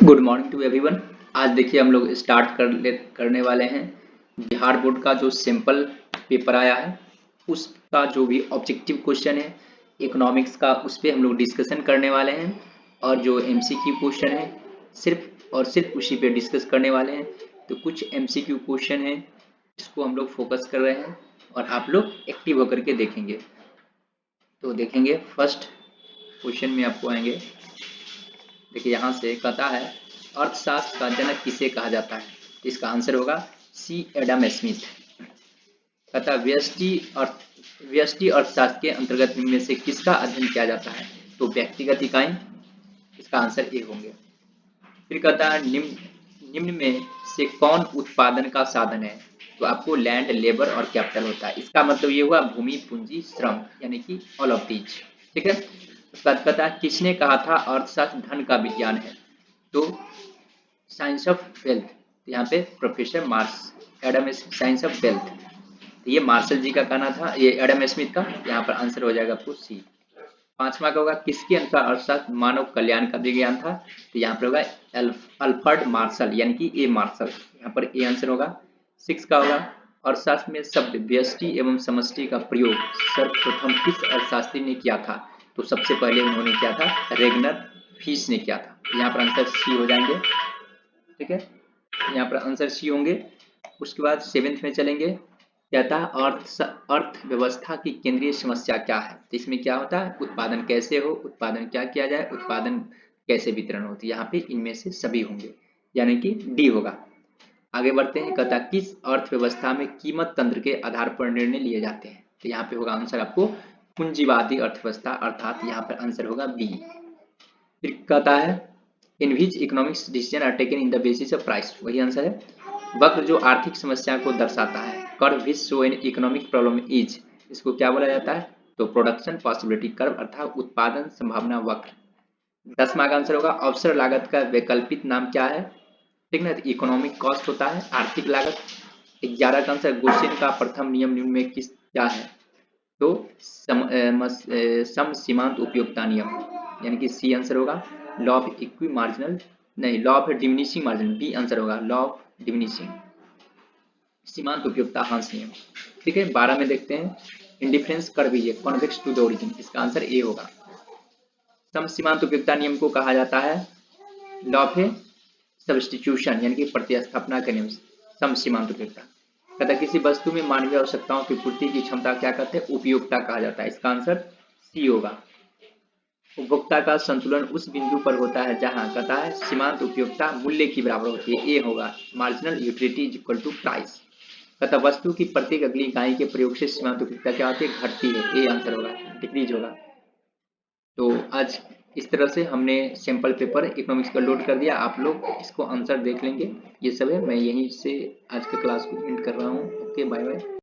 Good morning to everyone. आज देखिए हम लोग करने वाले हैं बिहार बोर्ड का जो सैंपल पेपर आया है उसका जो भी ऑब्जेक्टिव क्वेश्चन है इकोनॉमिक्स का, उस पर हम लोग डिस्कशन करने वाले हैं। और जो एमसीक्यू क्वेश्चन है सिर्फ और सिर्फ उसी पे डिस्कस करने वाले हैं। तो कुछ एमसीक्यू क्वेश्चन है इसको हम लोग फोकस कर रहे हैं और आप लोग एक्टिव होकर के देखेंगे। तो देखेंगे फर्स्ट क्वेश्चन में आपको आएंगे। देखिए यहाँ से कहता है अर्थशास्त्र का जनक किसे कहा जाता है, तो इसका आंसर होगा सी एडम स्मिथ। कहता है व्यष्टि अर्थशास्त्र के अंतर्गत निम्न में से किसका अध्ययन किया जाता है, तो व्यक्तिगत इकाई, इसका आंसर ए होंगे। फिर कहता है निम्न में से कौन उत्पादन का साधन है, तो आपको लैंड, लेबर और कैपिटल होता है। इसका मतलब ये हुआ भूमि, पूंजी, श्रम, यानी कि ऑल ऑफ दीज। ठीक है। उसके बाद कहता है किसने कहा था अर्थशास्त्र धन का विज्ञान है, तो साइंस ऑफ वेल्थ, यहाँ पे professor Adam science of wealth, तो ये मार्शल जी का कहना था, ये एडम स्मिथ का। यहाँ पर आंसर हो जाएगा आपको सी। पांचवा का होगा किसके अनुसार अर्थशास्त्र मानव कल्याण का विज्ञान था, तो यहाँ पर होगा अल्फ्रेड मार्शल, यानी कि ए मार्शल, यहाँ पर ए आंसर होगा। सिक्स का होगा अर्थशास्त्र में शब्द व्यष्टि एवं समष्टि का प्रयोग सर्वप्रथम किस अर्थशास्त्री ने किया था, तो सबसे पहले उन्होंने किया था रेगनर फीस ने किया था। यहाँ पर आंसर सी हो जाएंगे। ठीक है, यहाँ पर आंसर सी होंगे। उसके बाद सेवेंथ में चलेंगे। कहता है अर्थव्यवस्था की केंद्रीय समस्या क्या है, तो इसमें क्या होता है उत्पादन कैसे हो, उत्पादन क्या किया जाए, उत्पादन कैसे वितरण होती है, यहाँ पे इनमें से सभी होंगे, यानी कि डी होगा। आगे बढ़ते हैं। कहता किस अर्थव्यवस्था में कीमत तंत्र के आधार पर निर्णय लिए जाते हैं, तो यहाँ पे होगा आंसर आपको पूंजीवादी अर्थव्यवस्था, अर्थात यहाँ पर आंसर होगा बी। फिर कहता है in which economics decision are taken in the basis of price, वही आंसर है। वक्र जो आर्थिक समस्या को दर्शाता है, curve which show an economic problem is, इसको क्या बोला जाता है, तो प्रोडक्शन पॉसिबिलिटी कर्व, अर्थात उत्पादन संभावना वक्र। 10वां का आंसर होगा अवसर लागत का वैकल्पिक नाम क्या है, ठीक ना, इकोनॉमिक कॉस्ट होता है आर्थिक लागत। 11 का आंसर गोसेन का प्रथम नियम निम्न में किस क्या है, तो सम सीमांत उपयोगिता नियम, यानी कि सी आंसर होगा। लॉ ऑफ इक्वी मार्जिनल, नहीं, law of diminishing margin, B answer होगा लॉ ऑफ डिमिनिशिंग सीमांत उपयोगिता हांस नियम। ठीक है, 12 में देखते हैं इंडिफरेंस कर दीजिए कॉन्वेक्स टू द ओरिजिन, इसका आंसर ए होगा। सम सीमांत उपयोगिता नियम को कहा जाता है लॉ ऑफ सब्स्टिट्यूशन, यानी कि प्रतिस्थापना के नियम, सम सीमांत उपयोगिता। कहता किसी वस्तु में मानवीय आवश्यकताओं की पूर्ति की क्षमता क्या कहते हैं, उपयोगिता कहा जाता है, इसका आंसर सी होगा। उपभोक्ता का संतुलन उस बिंदु पर होता है जहां कहता है सीमांत उपयोगिता मूल्य की बराबर होती है, ए होगा। Marginal utility is equal to price. कहता वस्तु की प्रत्येक अगली इकाई के प्रयोग से सीमांत उपयोगिता क्या होती है, घटती है, ए आंसर होगा, डिक्रीज होगा। तो आज इस तरह से हमने सैंपल पेपर इकोनॉमिक्स का लोड कर दिया, आप लोग इसको आंसर देख लेंगे। ये सब है, मैं यहीं से आज के क्लास को एंड कर रहा हूँ। Okay, bye bye.